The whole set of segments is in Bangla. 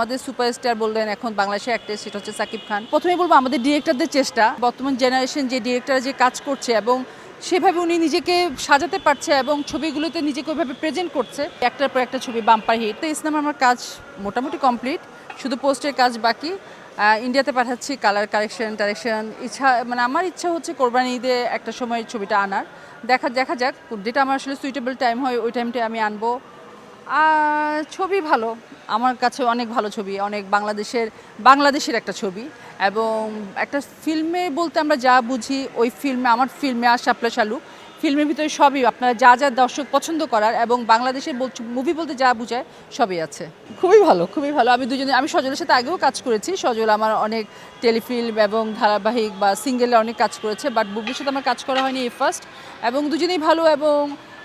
আমাদের সুপারস্টার বললেন এখন বাংলাদেশের অ্যাক্টর সেটা হচ্ছে সাকিব খান। প্রথমেই বলবো আমাদের ডিরেক্টরদের চেষ্টা, বর্তমান জেনারেশন যে ডিরেক্টর যে কাজ করছে এবং সেভাবে উনি নিজেকে সাজাতে পারছে এবং ছবিগুলোতে নিজেকে ওইভাবে প্রেজেন্ট করছে, একটার পর একটা ছবি বাম্পার হিট। তো ইসলাম আমার কাজ মোটামুটি কমপ্লিট, শুধু পোস্টের কাজ বাকি। ইন্ডিয়াতে পাঠাচ্ছি কালার কারেকশন ইচ্ছা, মানে আমার ইচ্ছা হচ্ছে কোরবানি ঈদে একটা সময় ছবিটা আনার। দেখা যাক যেটা আমার আসলে সুইটেবল টাইম হয় ওই টাইমটা আমি আনবো। ছবি ভালো, আমার কাছে অনেক ভালো ছবি, অনেক বাংলাদেশের একটা ছবি এবং একটা ফিল্মে বলতে আমরা যা বুঝি ওই ফিল্মে, আমার ফিল্মে শাপলা শালু ফিল্মের ভিতরে সবই আপনারা যা দর্শক পছন্দ করার এবং বাংলাদেশের মুভি বলতে যা বোঝায় সবই আছে। খুবই ভালো। আমি সজলের সাথে আগেও কাজ করেছি। সজল আমার অনেক টেলিফিল্ম এবং ধারাবাহিক বা সিঙ্গেলে অনেক কাজ করেছে, বাট বুবলির সাথে আমার কাজ করা হয়নি এই ফার্স্ট। এবং দুজনেই ভালো এবং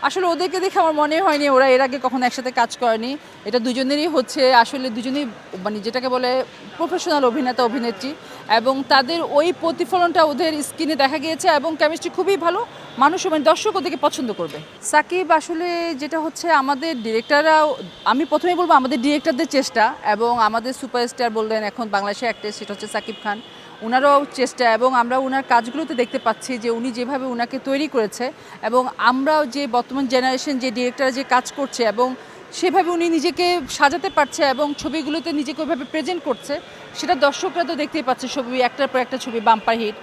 আসলে ওদেরকে দেখে আমার মনে হয়নি ওরা এর আগে কখনো একসাথে কাজ করেনি। এটা দুজনেরই হচ্ছে আসলে দুজনেই মানে যেটাকে বলে প্রফেশনাল অভিনেতা অভিনেত্রী এবং তাদের ওই প্রতিফলনটা ওদের স্ক্রিনে দেখা গিয়েছে এবং কেমিস্ট্রি খুবই ভালো, মানুষ মানে দর্শক ওদেরকে পছন্দ করবে। সাকিব আসলে যেটা হচ্ছে আমাদের ডিরেক্টররাও, আমি প্রথমেই বলবো আমাদের ডিরেক্টরদের চেষ্টা এবং আমাদের সুপারস্টার বললেন এখন বাংলাদেশের অ্যাক্টর সেটা হচ্ছে সাকিব খান, ওনারও চেষ্টা এবং আমরা ওনার কাজগুলোতে দেখতে পাচ্ছি যে উনি যেভাবে ওনাকে তৈরি করেছে এবং আমরাও যে বর্তমান জেনারেশন যে ডিরেক্টর যে কাজ করছে এবং সেভাবে উনি নিজেকে সাজাতে পারছে এবং ছবিগুলোতে নিজেকে ওইভাবে প্রেজেন্ট করছে, সেটা দর্শকরা তো দেখতেই পাচ্ছে। ছবি একটার পর একটা ছবি বাম্পার হিট,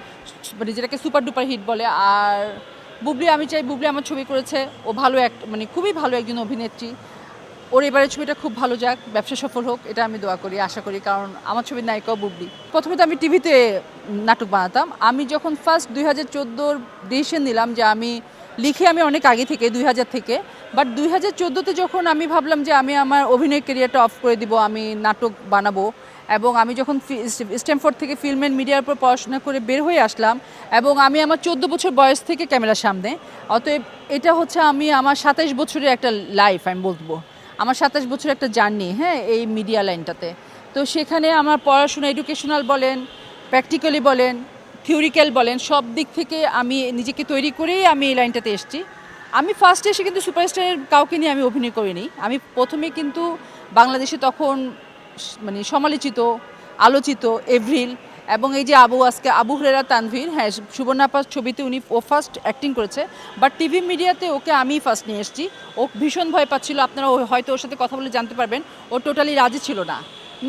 মানে যেটাকে সুপার ডুপার হিট বলে। আর বুবলি, আমি চাই বুবলি আমার ছবি করেছে, ও ভালো মানে খুবই ভালো একজন অভিনেত্রী। ওর এবারের ছবিটা খুব ভালো যাক, ব্যবসা সফল হোক, এটা আমি দোয়া করি, আশা করি, কারণ আমার ছবির নায়িকাও বুবলি। প্রথমে তো আমি টিভিতে নাটক বানাতাম। আমি যখন ফার্স্ট 2014 ডিসিশন নিলাম যে আমি আমি অনেক আগে থেকে 2000 থেকে, বাট 2014তে যখন আমি ভাবলাম যে আমি আমার অভিনয় ক্যারিয়ারটা অফ করে দিব, আমি নাটক বানাবো এবং আমি যখন স্ট্যামফোর্ড থেকে ফিল্ম অ্যান্ড মিডিয়ার উপর পড়াশোনা করে বের হয়ে আসলাম এবং আমি আমার 14 বছর বয়স থেকে ক্যামেরার সামনে, অতএব এটা হচ্ছে আমি আমার 27 বছরের একটা লাইফ, আমি বলবো আমার 27 বছর একটা জার্নি, হ্যাঁ, এই মিডিয়া লাইনটাতে। তো সেখানে আমার পড়াশোনা এডুকেশনাল বলেন, প্র্যাকটিক্যালি বলেন, থিওরিক্যাল বলেন, সব দিক থেকে আমি নিজেকে তৈরি করেই আমি এই লাইনটাতে এসেছি। আমি ফার্স্টে এসে কিন্তু সুপারস্টারের কাউকে নিয়ে আমি অভিনয় করিনি। আমি প্রথমে কিন্তু বাংলাদেশে তখন মানে সমালোচিত, আলোচিত এভরিল এবং এই যে আবু হুরেরা তানভীর, হ্যাঁ, সুবর্ণাপার ছবিতে ও ফার্স্ট অ্যাক্টিং করেছে, বাট টিভি মিডিয়াতে ওকে আমি ফার্স্ট নিয়ে এসেছি। ও ভীষণ ভয় পাচ্ছিল, আপনারা হয়তো ওর সাথে কথা বলে জানতে পারবেন, ও টোটালি রাজি ছিল না।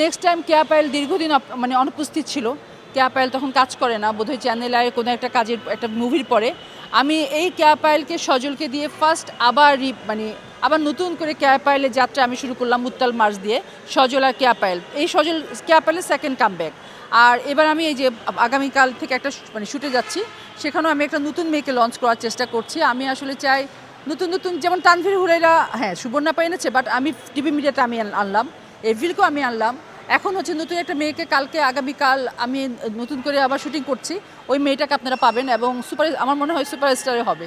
নেক্সট টাইম কেয়া পায়েল দীর্ঘদিন মানে অনুপস্থিত ছিল। কেয়া পায়েল তখন কাজ করে না, বোধহয় চ্যানেল আয়ের কোনো একটা কাজের একটা মুভির পরে আমি এই কেয়া পায়েলকে সজলকে দিয়ে ফার্স্ট আবার নতুন করে কেয়া পায়েলের যাত্রা আমি শুরু করলাম মুত্তাল মার্চ দিয়ে, সজল আর কেয়া পায়েল, এই কেয়া পায়েলের সেকেন্ড কামব্যাক। আর এবার আমি এই যে আগামীকাল থেকে একটা শুটে যাচ্ছি, সেখানেও আমি একটা নতুন মেয়েকে লঞ্চ করার চেষ্টা করছি। আমি আসলে চাই নতুন যেমন তানভীর হুরাইরা, হ্যাঁ, সুবর্ণা এনেছে, বাট আমি টিভি মিডিয়াতে আমি আনলাম, এভিলকেও আমি আনলাম। এখন হচ্ছে নতুন একটা মেয়েকে আগামীকাল আমি নতুন করে আবার শুটিং করছি, ওই মেয়েটাকে আপনারা পাবেন এবং আমার মনে হয় সুপারস্টারে হবে।